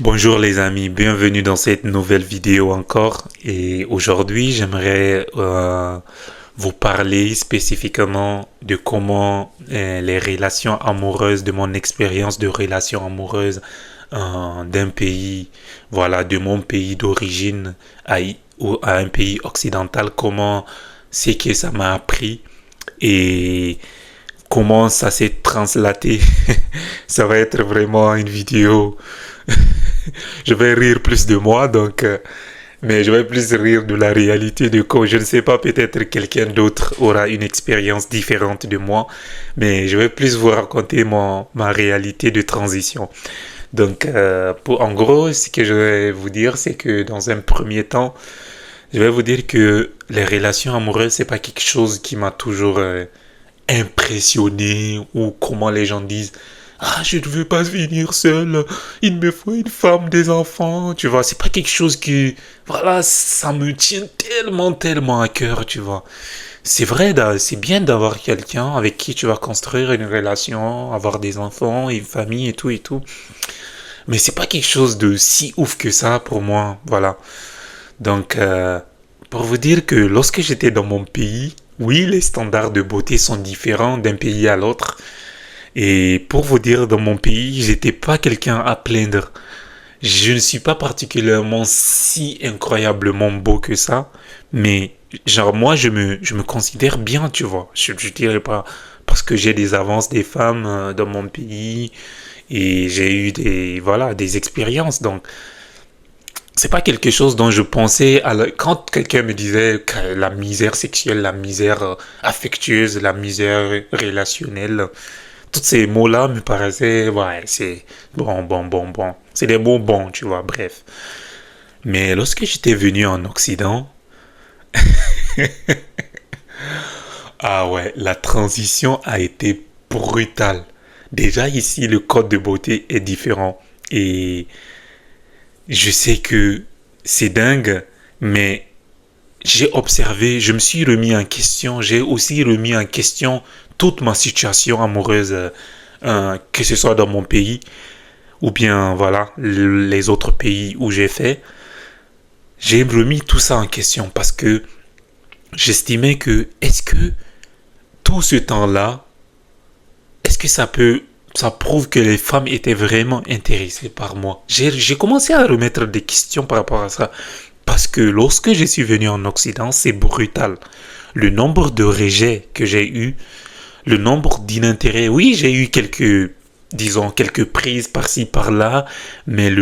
Bonjour les amis, bienvenue dans cette nouvelle vidéo encore. Et aujourd'hui, j'aimerais vous parler spécifiquement de comment les relations amoureuses, de mon expérience de relations amoureuses d'un pays, voilà, de mon pays d'origine à un pays occidental, comment c'est que ça m'a appris et comment ça s'est translaté. Ça va être vraiment une vidéo. Je vais rire plus de moi, mais je vais plus rire de la réalité de quoi. Je ne sais pas, peut-être quelqu'un d'autre aura une expérience différente de moi, mais je vais plus vous raconter ma réalité de transition. En gros, ce que je vais vous dire, c'est que dans un premier temps, je vais vous dire que les relations amoureuses, c'est pas quelque chose qui m'a toujours impressionné ou comment les gens disent ah, je ne veux pas venir seul, il me faut une femme, des enfants, tu vois, c'est pas quelque chose qui, voilà, ça me tient tellement, tellement à cœur, tu vois. C'est vrai, c'est bien d'avoir quelqu'un avec qui tu vas construire une relation, avoir des enfants, une famille et tout, mais c'est pas quelque chose de si ouf que ça pour moi, voilà. Donc, pour vous dire que lorsque j'étais dans mon pays, oui, les standards de beauté sont différents d'un pays à l'autre. Et pour vous dire, dans mon pays, j'étais pas quelqu'un à plaindre. Je ne suis pas particulièrement si incroyablement beau que ça, mais genre moi, je me considère bien, tu vois. Je dirais pas parce que j'ai des avances des femmes dans mon pays et j'ai eu voilà, des expériences. Donc, c'est pas quelque chose dont je pensais quand quelqu'un me disait que la misère sexuelle, la misère affectueuse, la misère relationnelle, tous ces mots-là me paraissaient, ouais, c'est bon. C'est des mots bons, tu vois, bref. Mais lorsque j'étais venu en Occident, ah ouais, la transition a été brutale. Déjà ici, le code de beauté est différent. Et je sais que c'est dingue, mais j'ai observé, je me suis remis en question, j'ai aussi remis en question toute ma situation amoureuse, que ce soit dans mon pays ou bien voilà les autres pays où j'ai fait. J'ai remis tout ça en question parce que j'estimais que est-ce que tout ce temps-là, est-ce que ça prouve que les femmes étaient vraiment intéressées par moi. J'ai commencé à remettre des questions par rapport à ça. Parce que lorsque je suis venu en Occident, c'est brutal. Le nombre de rejets que j'ai eu, le nombre d'inintérêts. Oui, j'ai eu quelques prises par-ci, par-là, mais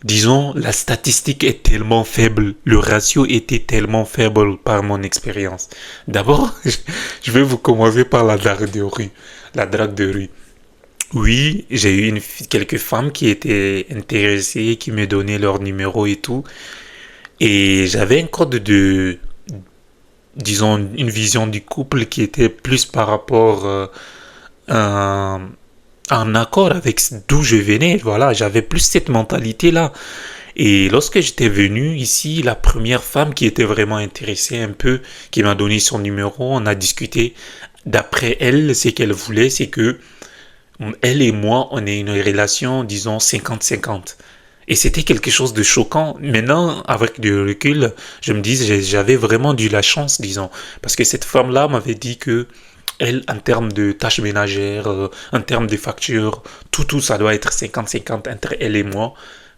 disons, la statistique est tellement faible, le ratio était tellement faible par mon expérience. D'abord, je vais vous commencer par la drague de rue. La drague de rue. Oui, j'ai eu quelques femmes qui étaient intéressées, qui me donnaient leur numéro et tout. Et j'avais un code disons, une vision du couple qui était plus par rapport en, en accord avec d'où je venais. Voilà, j'avais plus cette mentalité-là. Et lorsque j'étais venu ici, la première femme qui était vraiment intéressée un peu, qui m'a donné son numéro, on a discuté. D'après elle, ce qu'elle voulait, c'est que elle et moi, on ait une relation, disons, 50-50. Et c'était quelque chose de choquant. Maintenant, avec du recul, je me dis, j'avais vraiment eu la chance, disons. Parce que cette femme-là m'avait dit que, elle, en termes de tâches ménagères, en termes de factures, tout, ça doit être 50-50 entre elle et moi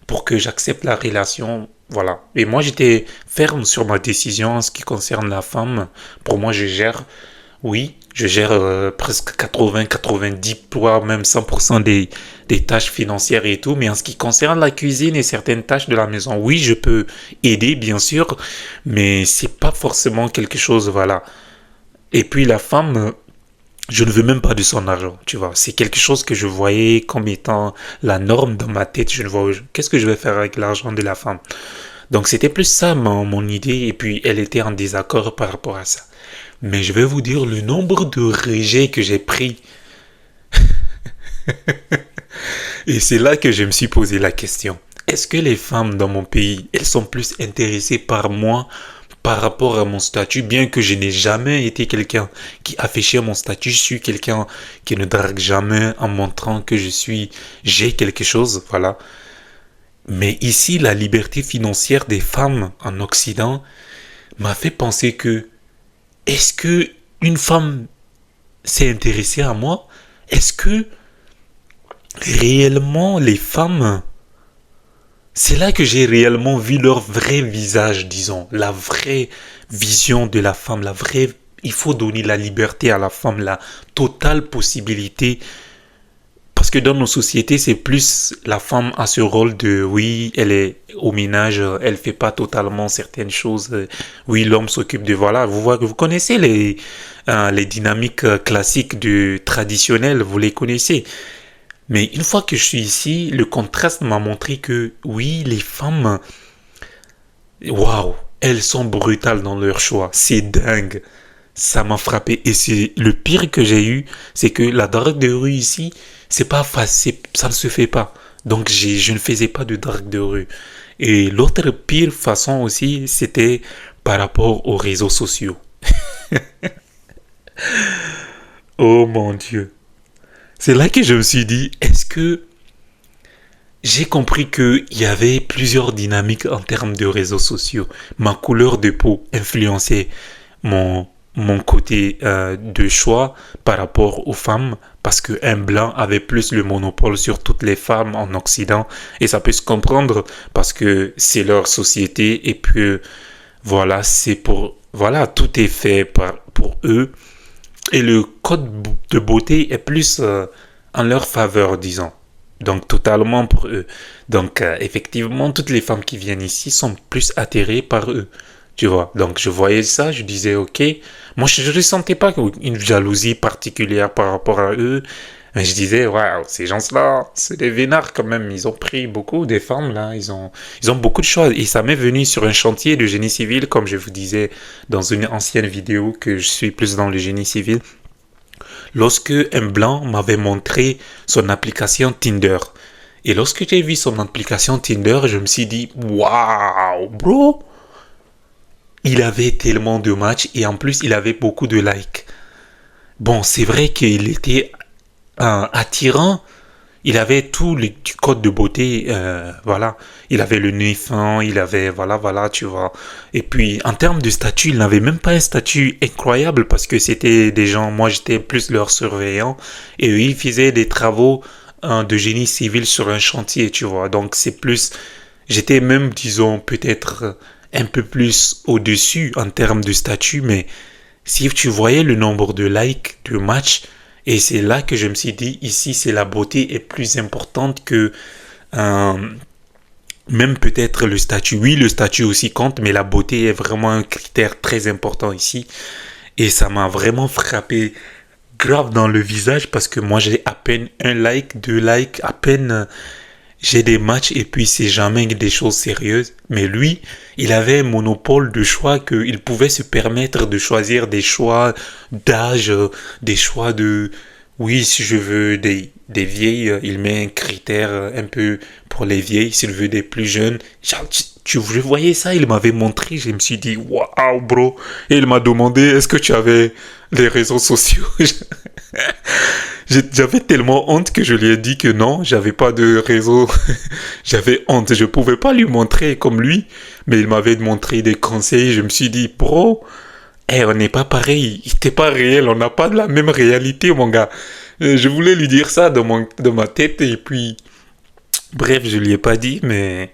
pour que j'accepte la relation. Voilà. Et moi, j'étais ferme sur ma décision en ce qui concerne la femme. Pour moi, oui, je gère presque 80, 90, voire même 100% des tâches financières et tout. Mais en ce qui concerne la cuisine et certaines tâches de la maison, oui, je peux aider, bien sûr, mais c'est pas forcément quelque chose, voilà. Et puis la femme, je ne veux même pas de son argent, tu vois. C'est quelque chose que je voyais comme étant la norme dans ma tête. Je ne vois, qu'est-ce que je vais faire avec l'argent de la femme? Donc c'était plus ça mon idée. Et puis elle était en désaccord par rapport à ça. Mais je vais vous dire le nombre de rejets que j'ai pris. Et c'est là que je me suis posé la question. Est-ce que les femmes dans mon pays, elles sont plus intéressées par moi par rapport à mon statut, bien que je n'ai jamais été quelqu'un qui affichait mon statut, je suis quelqu'un qui ne drague jamais en montrant que j'ai quelque chose, voilà. Mais ici, la liberté financière des femmes en Occident m'a fait penser que est-ce que une femme s'est intéressée à moi? Est-ce que réellement les femmes, c'est là que j'ai réellement vu leur vrai visage, disons, la vraie vision de la femme, la vraie. Il faut donner la liberté à la femme, la totale possibilité. Parce que dans nos sociétés, c'est plus la femme a ce rôle de oui, elle est au ménage, elle fait pas totalement certaines choses. Oui, l'homme s'occupe de voilà. Vous connaissez les dynamiques classiques du traditionnel, vous les connaissez. Mais une fois que je suis ici, le contraste m'a montré que oui, les femmes, waouh, elles sont brutales dans leur choix. C'est dingue. Ça m'a frappé. Et c'est le pire que j'ai eu, c'est que la drague de rue ici, c'est pas facile, ça ne se fait pas. Donc je ne faisais pas de drague de rue. Et l'autre pire façon aussi, c'était par rapport aux réseaux sociaux. Oh mon Dieu. C'est là que je me suis dit, est-ce que j'ai compris qu'il y avait plusieurs dynamiques en termes de réseaux sociaux. Ma couleur de peau influençait mon, mon côté de choix par rapport aux femmes parce qu'un blanc avait plus le monopole sur toutes les femmes en Occident et ça peut se comprendre parce que c'est leur société et puis voilà, c'est pour voilà, tout est fait pour eux et le code de beauté est plus en leur faveur, disons. Donc totalement pour eux. Donc effectivement, toutes les femmes qui viennent ici sont plus attirées par eux. Tu vois. Donc je voyais ça, je disais ok. Moi je ne ressentais pas une jalousie particulière par rapport à eux. Mais je disais, waouh, ces gens-là, c'est des vénards quand même. Ils ont pris beaucoup des femmes là. Ils ont beaucoup de choses. Et ça m'est venu sur un chantier de génie civil, comme je vous disais dans une ancienne vidéo que je suis plus dans le génie civil. Lorsque un blanc m'avait montré son application Tinder. Et lorsque j'ai vu son application Tinder, je me suis dit, waouh, bro, il avait tellement de matchs et en plus il avait beaucoup de likes. Bon, c'est vrai qu'il était attirant. Il avait tout le du code de beauté, voilà. Il avait le nez fin, il avait, voilà, tu vois. Et puis, en termes de statut, il n'avait même pas un statut incroyable parce que c'était des gens, moi j'étais plus leur surveillant et eux, ils faisaient des travaux de génie civil sur un chantier, tu vois. Donc, c'est plus, j'étais même, disons, peut-être un peu plus au-dessus en termes de statut, mais si tu voyais le nombre de likes, de matchs, et c'est là que je me suis dit, ici, c'est la beauté est plus importante que euh, même peut-être le statut. Oui, le statut aussi compte, mais la beauté est vraiment un critère très important ici. Et ça m'a vraiment frappé grave dans le visage parce que moi, j'ai à peine un like, deux likes, à peine j'ai des matchs et puis c'est jamais des choses sérieuses. Mais lui, il avait un monopole de choix qu'il pouvait se permettre de choisir des choix d'âge, des choix de... Oui, si je veux des vieilles, il met un critère un peu pour les vieilles. S'il veut des plus jeunes, je voyais ça, il m'avait montré, je me suis dit, waouh, bro. Et il m'a demandé, est-ce que tu avais les réseaux sociaux? J'avais tellement honte que je lui ai dit que non, j'avais pas de réseau. J'avais honte, je pouvais pas lui montrer comme lui, mais il m'avait montré des conseils. Je me suis dit, bro, on n'est pas pareil, t'es pas réel, on n'a pas de la même réalité, mon gars. Je voulais lui dire ça dans ma tête et puis, bref, je lui ai pas dit, mais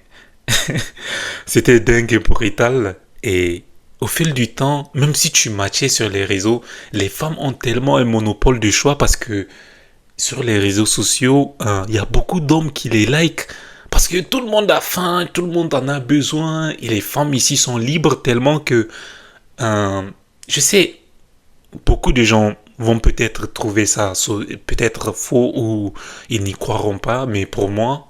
c'était dingue et brutal. Et au fil du temps, même si tu matchais sur les réseaux, les femmes ont tellement un monopole de choix parce que sur les réseaux sociaux, il y a beaucoup d'hommes qui les like. Parce que tout le monde a faim, tout le monde en a besoin. Et les femmes ici sont libres tellement que... euh, je sais, beaucoup de gens vont peut-être trouver ça peut-être faux ou ils n'y croiront pas. Mais pour moi,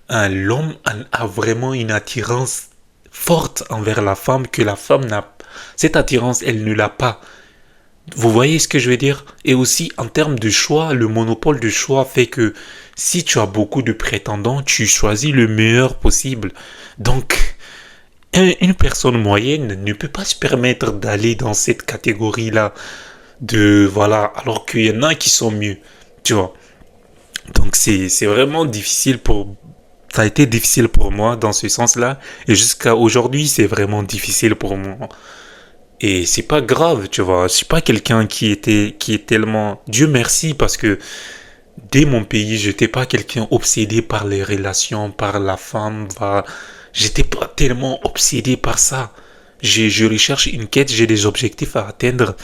l'homme a vraiment une attirance forte envers la femme que la femme n'a. Cette attirance, elle ne l'a pas. Vous voyez ce que je veux dire? Et aussi, en termes de choix, le monopole de choix fait que si tu as beaucoup de prétendants, tu choisis le meilleur possible. Donc, une personne moyenne ne peut pas se permettre d'aller dans cette catégorie-là de, voilà, alors qu'il y en a qui sont mieux, tu vois. Donc, c'est vraiment difficile pour ça a été difficile pour moi dans ce sens-là. Et jusqu'à aujourd'hui, c'est vraiment difficile pour moi. Et c'est pas grave, tu vois. Je suis pas quelqu'un qui est tellement, Dieu merci, parce que dès mon pays, j'étais pas quelqu'un obsédé par les relations, par la femme, j'étais pas tellement obsédé par ça. Je recherche une quête, j'ai des objectifs à atteindre.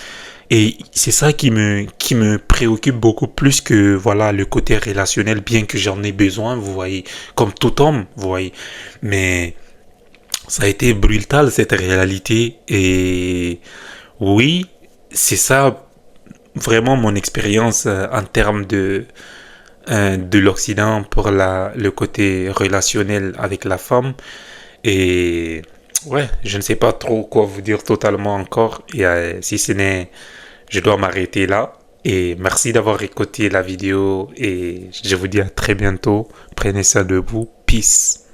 Et c'est ça qui me préoccupe beaucoup plus que, voilà, le côté relationnel, bien que j'en ai besoin, vous voyez, comme tout homme, vous voyez. Mais ça a été brutal, cette réalité. Et oui, c'est ça vraiment mon expérience en termes de l'Occident pour le côté relationnel avec la femme. Et ouais, je ne sais pas trop quoi vous dire totalement encore. Et si ce n'est, je dois m'arrêter là. Et merci d'avoir écouté la vidéo. Et je vous dis à très bientôt. Prenez ça de vous. Peace.